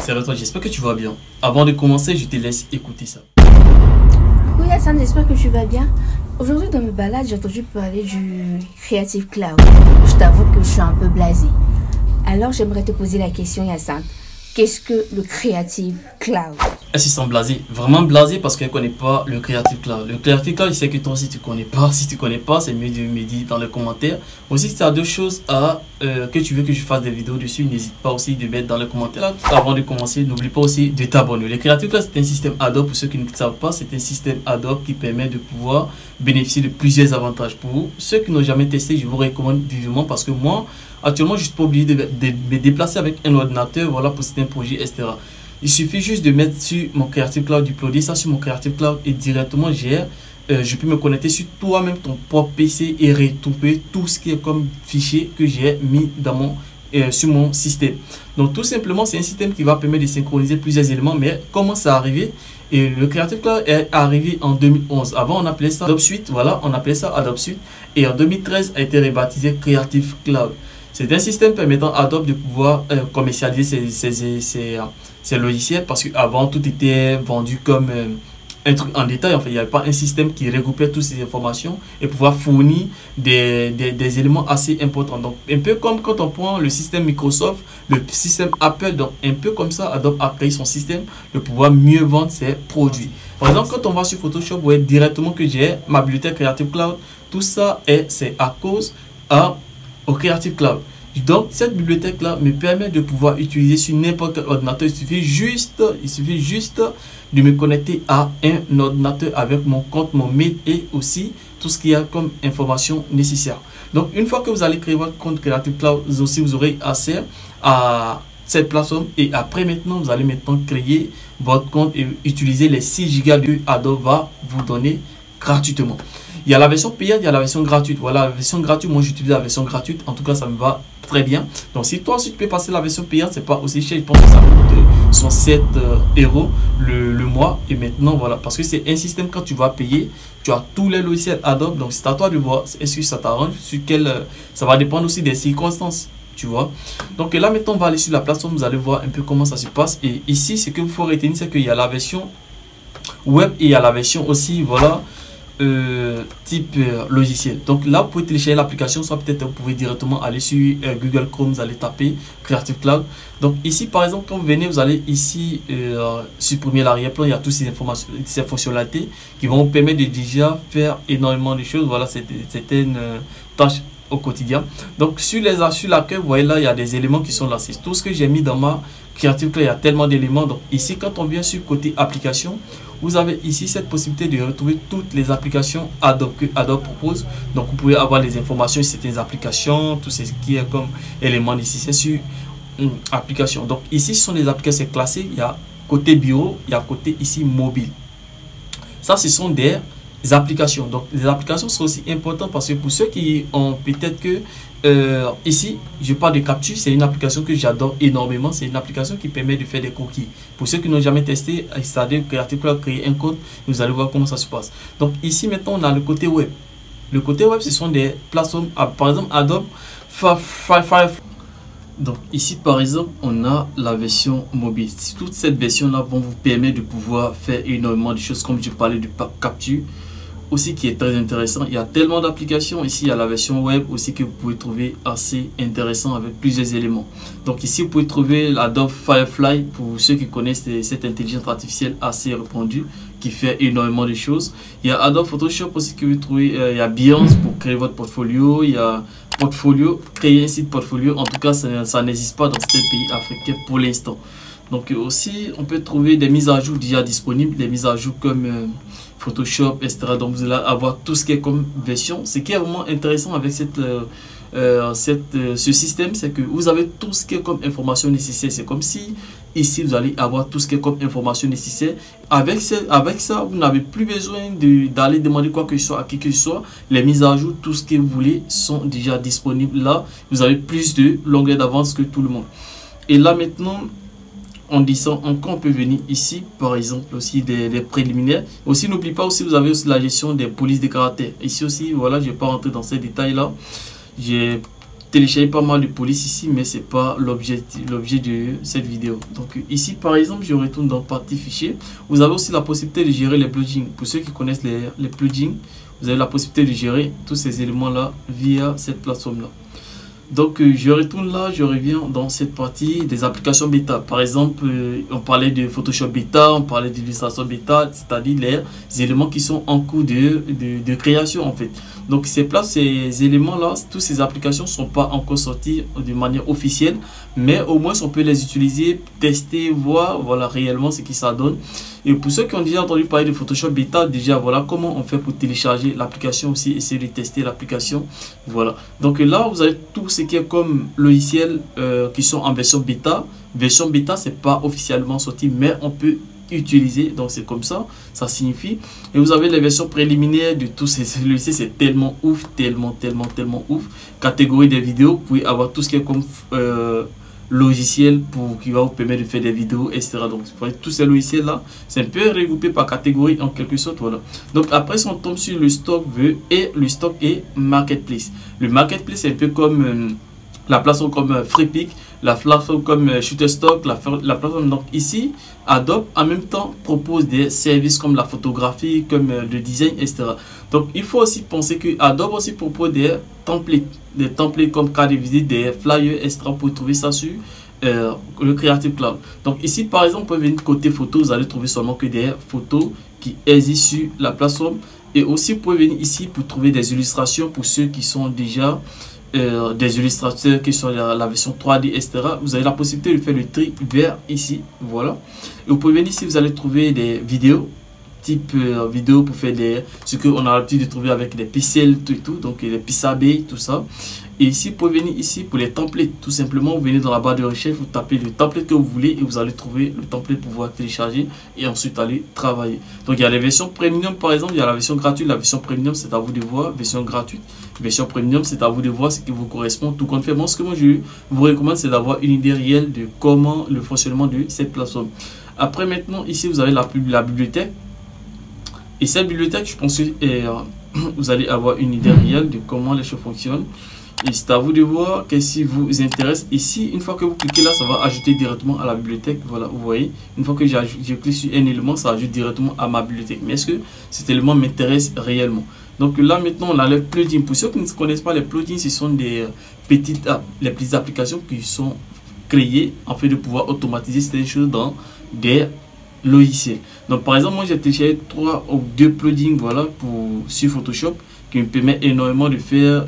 Salut toi, j'espère que tu vas bien. Avant de commencer, je te laisse écouter ça. Oui Hassan, j'espère que tu vas bien. Aujourd'hui dans mes balades, j'ai entendu parler du Creative Cloud. Je t'avoue que je suis un peu blasée. Alors j'aimerais te poser la question Hassan. Qu'est-ce que le Creative Cloud? Elle se sent blasée, vraiment blasée parce qu'elle ne connaît pas le Creative Cloud. Le Creative Cloud, je sais que toi aussi tu ne connais pas. Si tu ne connais pas, c'est mieux de me dire dans les commentaires. Aussi, si tu as d'autres choses que tu veux que je fasse des vidéos dessus, n'hésite pas aussi de mettre dans les commentaires. Avant de commencer, n'oublie pas aussi de t'abonner. Le Creative Cloud, c'est un système Adobe. Pour ceux qui ne savent pas, c'est un système Adobe qui permet de pouvoir bénéficier de plusieurs avantages. Pour ceux qui n'ont jamais testé, je vous recommande vivement parce que moi, actuellement, je ne suis pas obligé de me déplacer avec un ordinateur, voilà, pour certains projets, etc. Il suffit juste de mettre sur mon Creative Cloud, d'uploader ça sur mon Creative Cloud et directement je peux me connecter sur toi-même ton propre PC et retrouver tout ce qui est comme fichier que j'ai mis dans sur mon système. Donc tout simplement, c'est un système qui va permettre de synchroniser plusieurs éléments. Mais comment ça arrivé? Et le Creative Cloud est arrivé en 2011. Avant, on appelait ça Adobe Suite. Voilà, on appelait ça Adobe Suite. Et en 2013, a été rebaptisé Creative Cloud. C'est un système permettant à Adobe de pouvoir commercialiser ses logiciels parce qu'avant, tout était vendu comme un truc en détail. En fait, il n'y avait pas un système qui regroupait toutes ces informations et pouvoir fournir des éléments assez importants. Donc, un peu comme quand on prend le système Microsoft, le système Apple, donc un peu comme ça, Adobe a créé son système de pouvoir mieux vendre ses produits. Par exemple, quand on va sur Photoshop, vous voyez directement que j'ai ma bibliothèque Creative Cloud. Tout ça, c'est à cause au Creative Cloud. Donc, cette bibliothèque-là me permet de pouvoir utiliser sur n'importe quel ordinateur. Il suffit juste de me connecter à un ordinateur avec mon compte, mon mail et aussi tout ce qu'il y a comme information nécessaire. Donc, une fois que vous allez créer votre compte Creative Cloud, vous aurez accès à cette plateforme. Et après, maintenant, vous allez maintenant créer votre compte et utiliser les 6 Go que Adobe va vous donner gratuitement. Il y a la version payante, il y a la version gratuite. Voilà, la version gratuite, moi j'utilise la version gratuite. En tout cas, ça me va très bien. Donc, si toi aussi tu peux passer la version payante, c'est pas aussi cher. Je pense que ça coûte 107 € le mois. Et maintenant, voilà, parce que c'est un système, quand tu vas payer, tu as tous les logiciels Adobe. Donc, c'est à toi de voir est-ce que ça t'arrange, ça va dépendre aussi des circonstances. Tu vois, donc là maintenant on va aller sur la plateforme, vous allez voir un peu comment ça se passe. Et ici, ce qu'il faut retenir, c'est qu'il y a la version web et il y a la version aussi, voilà, type logiciel. Donc là, vous pouvez télécharger l'application, soit peut-être vous pouvez directement aller sur Google Chrome, vous allez taper Creative Cloud. Donc ici, par exemple, quand vous venez, vous allez ici supprimer l'arrière-plan. Il y a toutes ces informations, ces fonctionnalités qui vont vous permettre de déjà faire énormément de choses. Voilà, c'était une tâche au quotidien. Donc sur l'accueil, vous voyez là, il y a des éléments qui sont là. C'est tout ce que j'ai mis dans ma Creative Cloud. Il y a tellement d'éléments. Donc ici, quand on vient sur côté application, vous avez ici cette possibilité de retrouver toutes les applications Adobe que Adobe propose. Donc vous pouvez avoir les informations sur certaines applications, tout ce qui est comme élément nécessaire sur une application. Donc ici, ce sont les applications classées. Il y a côté bureau, il y a côté ici mobile. Ça, ce sont des applications. Donc les applications sont aussi importantes parce que pour ceux qui ont peut-être que ici je parle de Capture, c'est une application que j'adore énormément. C'est une application qui permet de faire des croquis. Pour ceux qui n'ont jamais testé, installer Creative Cloud, créer un compte, vous allez voir comment ça se passe. Donc ici maintenant on a le côté web. Le côté web, ce sont des plateformes, par exemple Adobe Firefly. Donc ici par exemple on a la version mobile. Toute cette version là vont vous permettre de pouvoir faire énormément de choses, comme je parlais du pack Capture aussi, qui est très intéressant. Il y a tellement d'applications. Ici il y a la version web aussi que vous pouvez trouver assez intéressant avec plusieurs éléments. Donc ici vous pouvez trouver l'Adobe Firefly pour ceux qui connaissent cette intelligence artificielle assez répandue qui fait énormément de choses. Il y a Adobe Photoshop aussi que vous trouvez. Il y a Behance pour créer votre portfolio. Il y a Portfolio, créer un site portfolio. En tout cas, ça n'existe pas dans certains pays africains pour l'instant. Donc aussi, on peut trouver des mises à jour déjà disponibles, des mises à jour comme Photoshop, etc. Donc vous allez avoir tout ce qui est comme version. Ce qui est vraiment intéressant avec ce système, c'est que vous avez tout ce qui est comme information nécessaire. C'est comme si ici vous allez avoir tout ce qui est comme information nécessaire. Avec ça, vous n'avez plus besoin d'aller demander quoi que ce soit à qui que ce soit. Les mises à jour, tout ce que vous voulez sont déjà disponibles là. Vous avez plus de longueur d'avance que tout le monde. Et là maintenant, on descend encore, on peut venir ici par exemple aussi des préliminaires. Aussi n'oubliez pas aussi, vous avez aussi la gestion des polices de caractère. Ici aussi, voilà, je ne vais pas rentrer dans ces détails là. J'ai télécharger pas mal de polices ici, mais c'est pas l'objet de cette vidéo. Donc ici par exemple, je retourne dans partie fichier. Vous avez aussi la possibilité de gérer les plugins. Pour ceux qui connaissent les plugins, vous avez la possibilité de gérer tous ces éléments là via cette plateforme là. Donc je retourne là, je reviens dans cette partie des applications bêta. Par exemple, on parlait de Photoshop bêta, on parlait d'illustration bêta, c'est-à-dire les éléments qui sont en cours de création en fait. Donc ces éléments là, toutes ces applications ne sont pas encore sorties de manière officielle, mais au moins on peut les utiliser, tester, voir voilà réellement ce qui ça donne. Et pour ceux qui ont déjà entendu parler de Photoshop bêta, déjà voilà comment on fait pour télécharger l'application aussi, essayer de tester l'application. Voilà. Donc là, vous avez tout ce qui est comme logiciel qui sont en version bêta. Version bêta, c'est pas officiellement sorti, mais on peut utiliser. Donc c'est comme ça, ça signifie. Et vous avez les versions préliminaires de tous ces logiciels. C'est tellement ouf, tellement ouf. Catégorie des vidéos, vous pouvez avoir tout ce qui est comme logiciel qui va vous permettre de faire des vidéos, etc. Donc tous ces logiciels là, c'est un peu regroupé par catégorie en quelque sorte. Voilà. Donc après, si on tombe sur le stock et le stock et marketplace. Le marketplace, c'est un peu comme la plateforme comme FreePic, la plateforme comme Shutterstock, la plateforme. Donc ici, Adobe en même temps propose des services comme la photographie, comme le design, etc. Donc il faut aussi penser que Adobe aussi propose des templates comme carte de visite, des flyers, etc. pour trouver ça sur le Creative Cloud. Donc ici par exemple, vous pouvez venir côté photo, vous allez trouver seulement que des photos qui existent sur la plateforme. Et aussi vous pouvez venir ici pour trouver des illustrations pour ceux qui sont déjà des illustrateurs qui sont la version 3D, etc. Vous avez la possibilité de faire le tri vers ici. Voilà. Et vous pouvez venir ici, vous allez trouver des vidéos type vidéo pour faire ce qu'on a l'habitude de trouver avec des pixels tout et tout, donc les pixabay, tout ça. Et ici, vous pouvez venir ici pour les templates. Tout simplement, vous venez dans la barre de recherche, vous tapez le template que vous voulez et vous allez trouver le template pour pouvoir télécharger et ensuite aller travailler. Donc il y a les versions premium par exemple, il y a la version gratuite. La version premium, c'est à vous de voir. Version gratuite, version premium, c'est à vous de voir ce qui vous correspond. Tout compte fait, moi, ce que moi je vous recommande, c'est d'avoir une idée réelle de comment le fonctionnement de cette plateforme. Après maintenant, ici vous avez la bibliothèque. Et cette bibliothèque, je pense que vous allez avoir une idée réelle de comment les choses fonctionnent. Et c'est à vous de voir qu'est-ce qui vous intéresse. Ici, une fois que vous cliquez là, ça va ajouter directement à la bibliothèque. Voilà, vous voyez. Une fois que je clique sur un élément, ça ajoute directement à ma bibliothèque. Mais est-ce que cet élément m'intéresse réellement? Donc là, maintenant, on a les plugins. Pour ceux qui ne connaissent pas les plugins, ce sont les petites applications qui sont créées en fait de pouvoir automatiser certaines choses dans des logiciels. Donc par exemple, moi j'ai téléchargé 3 ou 2 plugins voilà, sur Photoshop qui me permet énormément de faire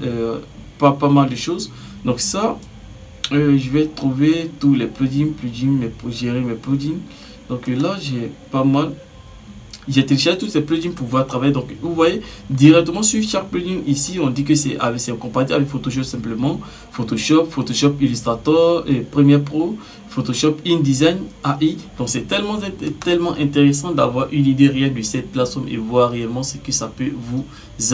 pas mal de choses. Donc ça, je vais trouver tous les plugins pour gérer mes plugins. Donc là, j'ai pas mal. J'ai téléchargé tous ces plugins pour pouvoir travailler. Donc vous voyez directement sur chaque plugin ici, on dit que c'est compatible avec Photoshop simplement. Photoshop Illustrator, Premiere Pro, Photoshop InDesign AI. Donc c'est tellement intéressant d'avoir une idée réelle de cette plateforme et voir réellement ce que ça peut vous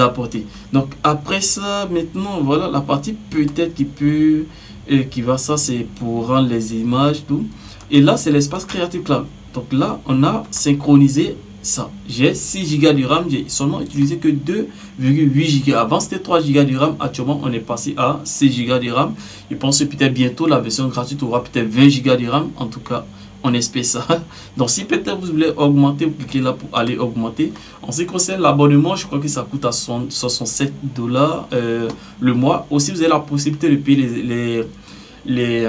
apporter. Donc après ça, maintenant voilà la partie peut-être qui va, ça c'est pour rendre les images tout. Et là c'est l'espace Creative Cloud. Donc là on a synchronisé ça. J'ai 6 Go de RAM, j'ai seulement utilisé que 2,8 Go. Avant c'était 3 Go de RAM, actuellement on est passé à 6 Go de RAM. Je pense que peut-être bientôt la version gratuite aura peut-être 20 Go de RAM. En tout cas, on espère ça. Donc si peut-être vous voulez augmenter, vous cliquez là pour aller augmenter. En ce qui concerne l'abonnement, je crois que ça coûte à 67 $ le mois. Aussi vous avez la possibilité de payer les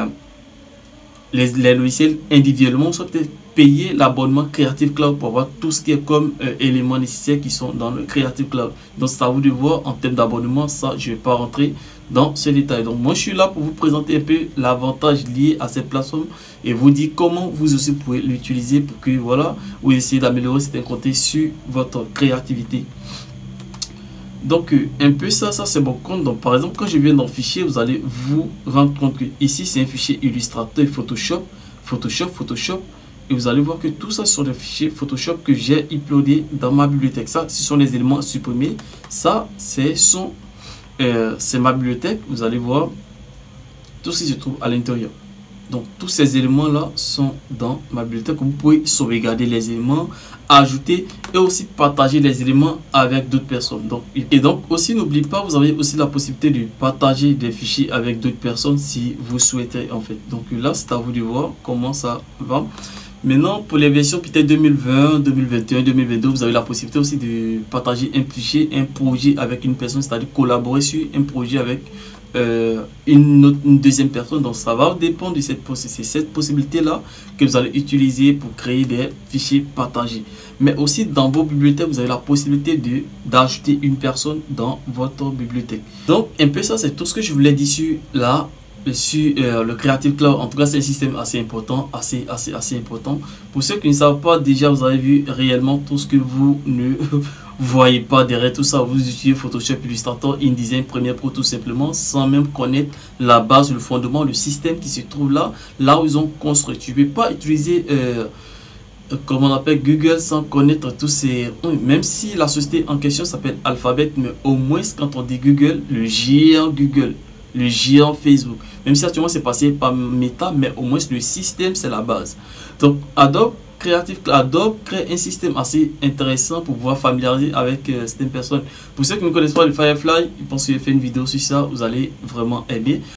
logiciels individuellement, soit peut-être payer l'abonnement Creative Cloud pour avoir tout ce qui est comme éléments nécessaires qui sont dans le Creative Cloud. Donc c'est à vous de voir en termes d'abonnement, ça je ne vais pas rentrer dans ce détail. Donc moi je suis là pour vous présenter un peu l'avantage lié à cette plateforme et vous dire comment vous aussi pouvez l'utiliser pour que voilà, vous essayez d'améliorer certains côtés sur votre créativité. Donc un peu ça c'est mon compte. Donc par exemple quand je viens dans fichier, vous allez vous rendre compte que ici c'est un fichier Illustrator, Photoshop. Et vous allez voir que tout ça sont des fichiers Photoshop que j'ai uploadé dans ma bibliothèque. Ça, ce sont les éléments supprimés. Ça, c'est ma bibliothèque. Vous allez voir tout ce qui se trouve à l'intérieur. Donc tous ces éléments là sont dans ma bibliothèque. Vous pouvez sauvegarder les éléments, ajouter et aussi partager les éléments avec d'autres personnes. Donc aussi n'oubliez pas, vous avez aussi la possibilité de partager des fichiers avec d'autres personnes si vous souhaitez en fait. Donc là c'est à vous de voir comment ça va. Maintenant pour les versions peut-être 2020, 2021, 2022, vous avez la possibilité aussi de partager un fichier, un projet avec une personne, c'est-à-dire collaborer sur un projet avec une deuxième personne. Donc ça va dépendre de cette possibilité là que vous allez utiliser pour créer des fichiers partagés. Mais aussi dans vos bibliothèques, vous avez la possibilité d'ajouter une personne dans votre bibliothèque. Donc un peu ça, c'est tout ce que je voulais dire sur le Creative Cloud. En tout cas c'est un système assez important, assez important. Pour ceux qui ne savent pas, déjà vous avez vu réellement tout ce que vous ne voyez pas derrière tout ça. Vous utilisez Photoshop, Illustrator, InDesign, Premiere Pro tout simplement sans même connaître la base, le fondement, le système qui se trouve là où ils ont construit. Tu ne peux pas utiliser comme on appelle Google sans connaître tous ces... Même si la société en question s'appelle Alphabet, mais au moins quand on dit Google, le géant Google, le géant Facebook, même si actuellement c'est passé par Meta, mais au moins le système c'est la base. Donc Adobe crée un système assez intéressant pour pouvoir familiariser avec certaines personnes. Pour ceux qui ne connaissent pas le Firefly, je pense que j'ai fait une vidéo sur ça, vous allez vraiment aimer.